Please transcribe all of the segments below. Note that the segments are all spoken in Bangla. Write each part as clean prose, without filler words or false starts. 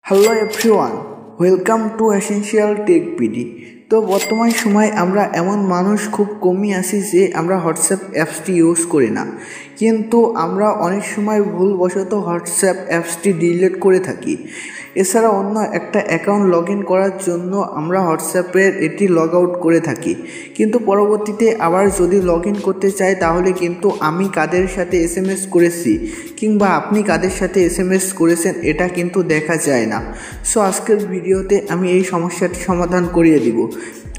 Hello everyone, welcome to essential tech PD. তো বর্তমান সময় আমরা এমন মানুষ খুব কমই আছি যে আমরা হোয়াটসঅ্যাপ অ্যাপসটি ইউজ করি না, কিন্তু আমরা অনেক সময় ভুলবশত হোয়াটসঅ্যাপ অ্যাপসটি ডিলিট করে থাকি। এছাড়া অন্য একটা অ্যাকাউন্ট লগ ইন করার জন্য আমরা হোয়াটসঅ্যাপের এটি লগ আউট করে থাকি, কিন্তু পরবর্তীতে আবার যদি লগ ইন করতে চাই তাহলে কিন্তু আমি কাদের সাথে এসএমএস করেছি কিংবা আপনি কাদের সাথে এসএমএস করেছেন এটা কিন্তু দেখা যায় না। সো আজকের ভিডিওতে আমি এই সমস্যাটি সমাধান করিয়ে দিব।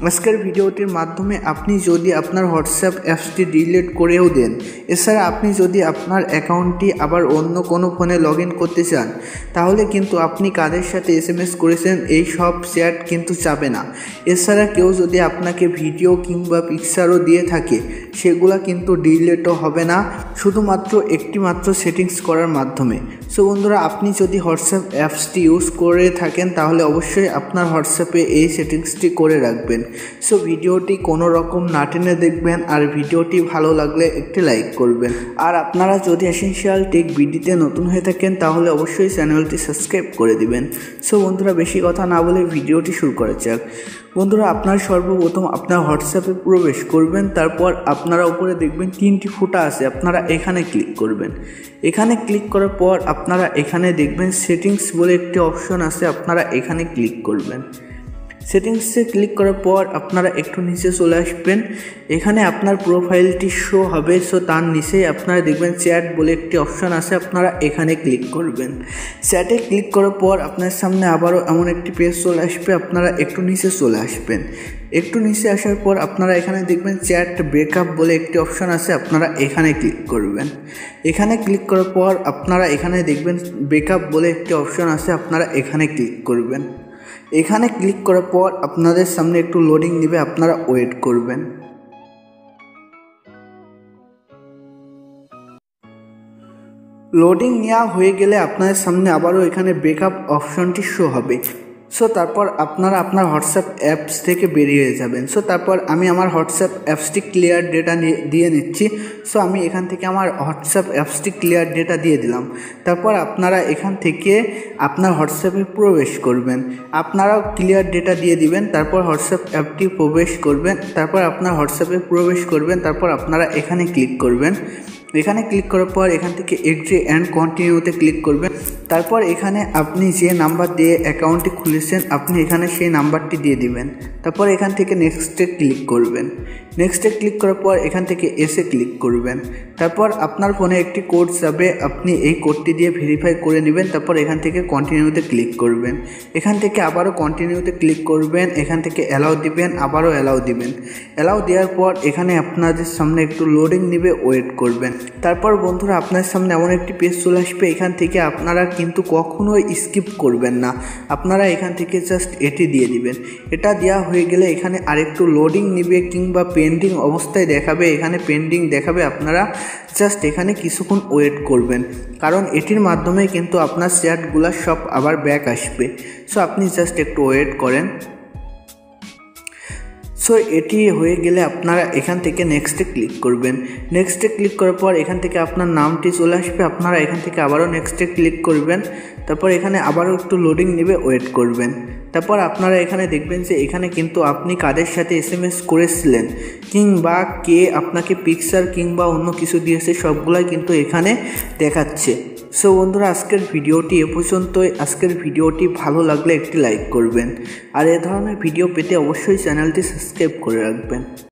আজকের ভিডিওটির মাধ্যমে আপনি যদি আপনার হোয়াটসঅ্যাপ অ্যাপসটি ডিলিট করেও দেন, এছাড়া আপনি যদি আপনার অ্যাকাউন্টটি আবার অন্য কোনো ফোনে লগ ইন করতে চান, তাহলে কিন্তু আপনি কাদের সাথে এসএমএস করেছেন এই সব চ্যাট কিন্তু যাবে না। এছাড়া কেউ যদি আপনাকে ভিডিও কিংবা পিকচারও দিয়ে থাকে, সেগুলা কিন্তু ডিলিটও হবে না, শুধুমাত্র একটি মাত্র সেটিংস করার মাধ্যমে। সো বন্ধুরা, আপনি যদি হোয়াটসঅ্যাপ অ্যাপসটি ইউজ করে থাকেন তাহলে অবশ্যই আপনার হোয়াটসঅ্যাপে এই সেটিংসটি করে রাখবেন। সো ভিডিওটি কোনো রকম না টেনে দেখবেন, আর ভিডিওটি ভালো লাগলে একটি লাইক করবেন। আর আপনারা যদি এসেনশিয়াল টেক বিডিতে নতুন হয়ে থাকেন তাহলে অবশ্যই চ্যানেলটি সাবস্ক্রাইব করে দিবেন। সো বন্ধুরা, বেশি কথা না বলে ভিডিওটি শুরু করা যাক। বন্ধুরা, আপনার সর্বপ্রথম আপনার হোয়াটসঅ্যাপে প্রবেশ করবেন, তারপর আপনারা উপরে দেখবেন তিনটি ফুটা আছে, আপনারা এখানে ক্লিক করবেন। এখানে ক্লিক করার পর আপনারা এখানে দেখবেন সেটিংস বলে একটি অপশন আছে, আপনারা এখানে ক্লিক করবেন। সেটিংসে ক্লিক করার পর আপনারা একটু নিচে চলে আসবেন, এখানে আপনার প্রোফাইলটি শো হবে। সো তার নিচেই আপনারা দেখবেন চ্যাট বলে একটি অপশন আছে, আপনারা এখানে ক্লিক করবেন। চ্যাটে ক্লিক করার পর আপনার সামনে আবারও এমন একটি পেজ চলে আসবে, আপনারা একটু নিচে চলে আসবেন। একটু নিচে আসার পর আপনারা এখানে দেখবেন চ্যাট ব্রেকআপ বলে একটি অপশন আছে, আপনারা এখানে ক্লিক করবেন। এখানে ক্লিক করার পর আপনারা এখানে দেখবেন ব্রেকআপ বলে একটি অপশন আছে, আপনারা এখানে ক্লিক করবেন। এখানে ক্লিক করার পর আপনাদের সামনে একটু লোডিং নেবে, আপনারা ওয়েট করবেন। লোডিং নেওয়া হয়ে গেলে আপনাদের সামনে আবারও এখানে ব্রেকআপ অপশনটি শো হবে। সো তারপর আপনারা আপনার হোয়াটসঅ্যাপ অ্যাপস থেকে বেরিয়ে যাবেন। সো তারপর আমি আমার হোয়াটসঅ্যাপ অ্যাপসটি ক্লিয়ার ডেটা দিয়ে নিচ্ছি। সো আমি এখান থেকে আমার হোয়াটসঅ্যাপ অ্যাপসটি ক্লিয়ার ডেটা দিয়ে দিলাম। তারপর আপনারা এখান থেকে আপনার হোয়াটসঅ্যাপে প্রবেশ করবেন, আপনারাও ক্লিয়ার ডেটা দিয়ে দিবেন। তারপর হোয়াটসঅ্যাপ অ্যাপটি প্রবেশ করবেন, তারপর আপনার হোয়াটসঅ্যাপে প্রবেশ করবেন। তারপর আপনারা এখানে ক্লিক করবেন। এখানে ক্লিক করার পর এখান থেকে এগ্রি অ্যান্ড কন্টিনিউতে ক্লিক করবেন। তারপর এখানে আপনি যে নাম্বার দিয়ে অ্যাকাউন্টটি খুলেছেন আপনি এখানে সেই নাম্বারটি দিয়ে দিবেন। তারপর এখান থেকে নেক্সটে ক্লিক করবেন। নেক্সটে ক্লিক করার পর এখান থেকে এসে ক্লিক করবেন। তারপর আপনার ফোনে একটি কোড যাবে, আপনি এই কোডটি দিয়ে ভেরিফাই করে নেবেন। তারপর এখান থেকে কন্টিনিউতে ক্লিক করবেন। এখান থেকে আবারও কন্টিনিউতে ক্লিক করবেন। এখান থেকে অ্যালাউ দিবেন, আবারও অ্যালাউ দিবেন। অ্যালাউ দেওয়ার পর এখানে আপনাদের সামনে একটু লোডিং নেবে, ওয়েট করবেন। তারপর বন্ধুরা, আপনার সামনে এমন একটি পেজ চলে আসবে, এখান থেকে আপনারা কিন্তু কখনোই স্কিপ করবেন না, আপনারা এখান থেকে জাস্ট এটি দিয়ে দিবেন। এটা দেওয়া হয়ে গেলে এখানে আরেকটু লোডিং নেবে কিংবা পেন্ডিং অবস্থায় দেখাবে, এখানে পেন্ডিং দেখাবে, আপনারা জাস্ট এখানে কিছুক্ষণ ওয়েট করবেন, কারণ এটির মাধ্যমে কিন্তু আপনার চ্যাটগুলো সব আবার ব্যাক আসবে। সো আপনি জাস্ট একটু ওয়েট করেন। সো এটি হয়ে গেলে আপনারা এখান থেকে নেক্সটে ক্লিক করবেন। নেক্সটে ক্লিক করার পর এখান থেকে আপনার নামটি চলে আসবে, আপনারা এখান থেকে আবারও নেক্সটে ক্লিক করবেন। তারপর এখানে আবারও একটু লোডিং নেবে, ওয়েট করবেন। তারপর আপনারা এখানে দেখবেন যে এখানে কিন্তু আপনি কাদের সাথে এসএমএস করেছিলেন কিংবা কে আপনাকে পিকচার কিংবা অন্য কিছু দিয়েছে সবগুলাই কিন্তু এখানে দেখাচ্ছে। সো বন্ধুরা, আজকের ভিডিওটি এ পর্যন্তই। আজকের ভিডিওটি ভালো লাগলে একটি লাইক করবেন, আর এ ধরনের ভিডিও পেতে অবশ্যই চ্যানেলটি সাবস্ক্রাইব করে রাখবেন।